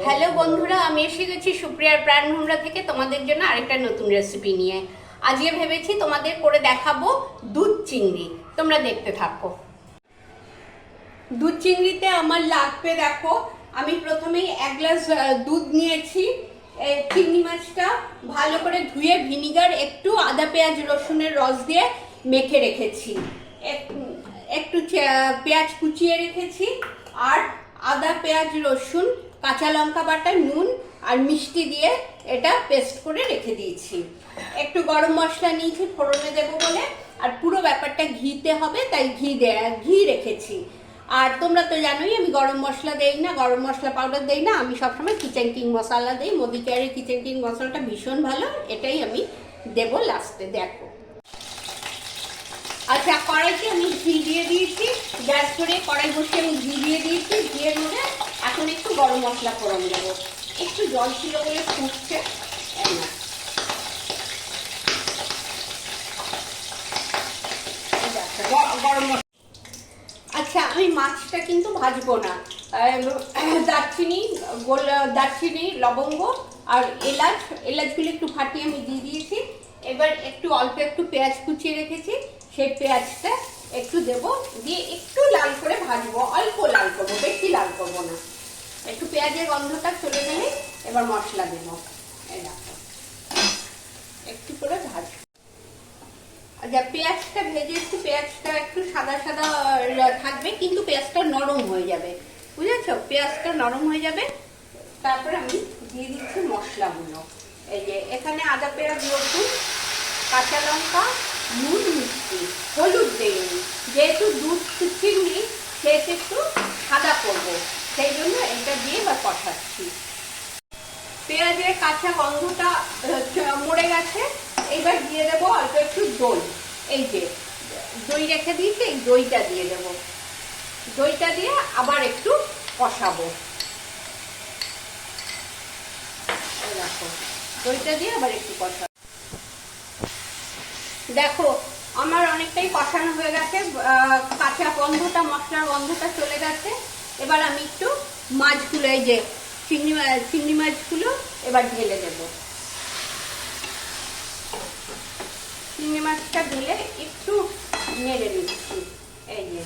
Hello বন্ধুরা, আমি এসে গেছি সুপ্রিয়ার প্রাণভোমরা থেকে তোমাদের জন্য আরেকটা নতুন রেসিপি নিয়ে। আজকে ভেবেছি তোমাদের করে দেখাবো দুধ চিংড়ি। তোমরা দেখতে থাকো। দুধ চিংড়িতে আমার লাগবে, দেখো আমি প্রথমেই 1 গ্লাস দুধ নিয়েছি। চিংড়ি মাছটা ভালো করে ধুয়ে ভিনিগার একটু আদা পেঁয়াজ রসুনের রস দিয়ে মেখে রেখেছি। একটু পেঁয়াজ কুচিয়ে রেখেছি, আর আদা পেঁয়াজ রসুন কাঁচা লঙ্কা বাটা নুন আর মিষ্টি দিয়ে এটা পেস্ট করে রেখে দিয়েছি। একটু গরম মশলা নিয়েছি ফোড়নে দেবো বলে, আর পুরো ব্যাপারটা ঘিতে হবে তাই ঘি রেখেছি। আর তোমরা তো জানোই আমি গরম মশলা দেই না, গরম মশলা পাউডার দেই না, আমি সবসময় কিচেন কিং মশলা দিই। মোদি কেয়ারের কিচেন কিং মশলাটা ভীষণ ভালো, এটাই আমি দেবো লাস্টে। দেখো, আচ্ছা কড়াইতে আমি ঘি দিয়ে দিয়েছি, গ্যাস করে কড়াই বসে আমি ঘি দিয়ে দিয়েছি। ঘিয়ের মধ্যে এখন একটু গরম মশলা ফোড়ন দেবো। একটু জল ছিল বলে ফুটছে গরম মশলা। আচ্ছা, আমি মাছটা কিন্তু ভাজবো না। দারচিনি লবঙ্গ আর এলাচগুলো একটু ফাটিয়ে আমি দিয়ে দিয়েছি। এবার অল্প একটু পেঁয়াজ কুচিয়ে রেখেছি, সেই পেঁয়াজটা একটু দেবো, দিয়ে একটু লাল করে ভাজবো। অল্প লাল করবো, বেশি লাল করবো না। একটু পেঁয়াজের গন্ধটা চলে গেলে এবার মশলা দেবো। এই দেখো, একটু করে ভাজবো। আচ্ছা, পেঁয়াজটা ভেজেছি, পেঁয়াজটা একটু সাদা সাদা থাকবে, কিন্তু পেঁয়াজটা নরম হয়ে যাবে, বুঝেছো? পেঁয়াজটা নরম হয়ে যাবে। তারপর আমি দিয়ে দিচ্ছি মশলাগুলো। এই যে এখানে আদা পেঁয়াজ রসুন কাঁচা লঙ্কা নুন মিষ্টি, হলুদ দেইনি, যেহেতু দুধ চিংড়ি সেহেতু একটু সাদা করবো, সেই জন্য এটা দিয়ে এবার কষাচ্ছি। পেঁয়াজের কাঁচা গন্ধটা মরে গেছে। এইবার দিয়ে দেবো অল্প একটু দই। এই যে দই রেখে দিয়েছি, এই দইটা দিয়ে দেবো। দইটা দিয়ে আবার একটু কষাবো। দেখো, দইটা দিয়ে আবার একটু কষাবো। দেখো, আমার অনেকটাই কষানো হয়ে গেছে, কাঁচা গন্ধটা মশলার গন্ধটা চলে গেছে। এবার আমি একটু মাছগুলো, এই যে চিংড়ি মাছগুলো এবার ঢেলে দেবো। চিংড়ি মাছটা ঢেলে একটু নেড়ে নিচ্ছি। এই যে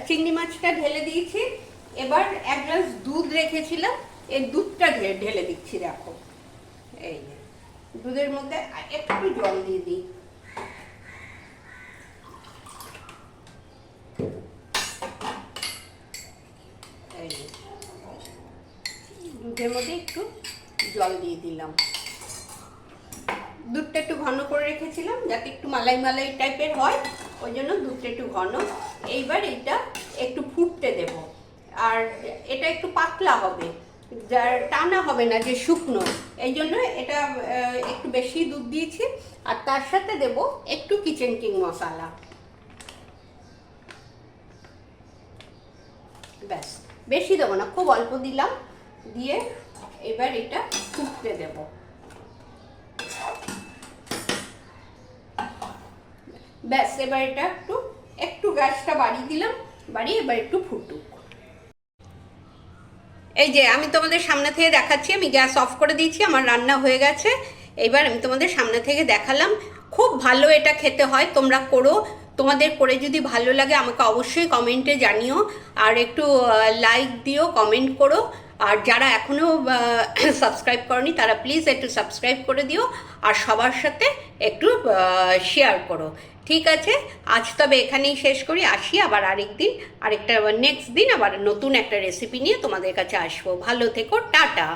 চিংড়ি মাছটা ঢেলে দিয়েছি। এবার 1 গ্লাস দুধ রেখেছিলাম, এই দুধটা ঢেলে দিচ্ছি। দেখো, এই যে দুধের মধ্যে একটু জল দিয়ে দিই। দুধের মধ্যে একটু জল দিয়ে দিলাম। দুধটা একটু ঘন করে রেখেছিলাম যাতে একটু মালাই মালাই টাইপের হয়, ওই জন্য দুধটা একটু ঘন। এইবার এটা একটু ফুটতে দেব, আর এটা একটু পাতলা হবে, টানা হবে না, যে শুকনো। এই জন্য এটা একটু বেশি দুধ দিয়েছি। আর তার সাথে দেব একটু কিচেন কিং মশলা। ব্যাস, বেশি দেবো না, খুব অল্প দিলাম। দিয়ে এবার এটা ফুটতে দেব। ব্যাস, এবার এটা একটু গ্যাসটা বাড়িয়ে দিলাম, বাড়িয়ে এবার একটু ফুটুক। এই যে আমি তোমাদের সামনে থেকে দেখাচ্ছি, আমি গ্যাস অফ করে দিয়েছি, আমার রান্না হয়ে গেছে। এবার আমি তোমাদের সামনে থেকে দেখালাম। খুব ভালো এটা খেতে হয়, তোমরা করো। তোমাদের করে যদি ভালো লাগে আমাকে অবশ্যই কমেন্টে জানিও, আর একটু লাইক দিও, কমেন্ট করো। আর যারা এখনও সাবস্ক্রাইব করনি তারা প্লিজ একটু সাবস্ক্রাইব করে দিও, আর সবার সাথে একটু শেয়ার করো। ঠিক আছে, আজ তবে এখানেই শেষ করি। আসি আবার নেক্সট দিন আবার নতুন একটা রেসিপি নিয়ে তোমাদের কাছে আসবো। ভালো থেকো, টাটা।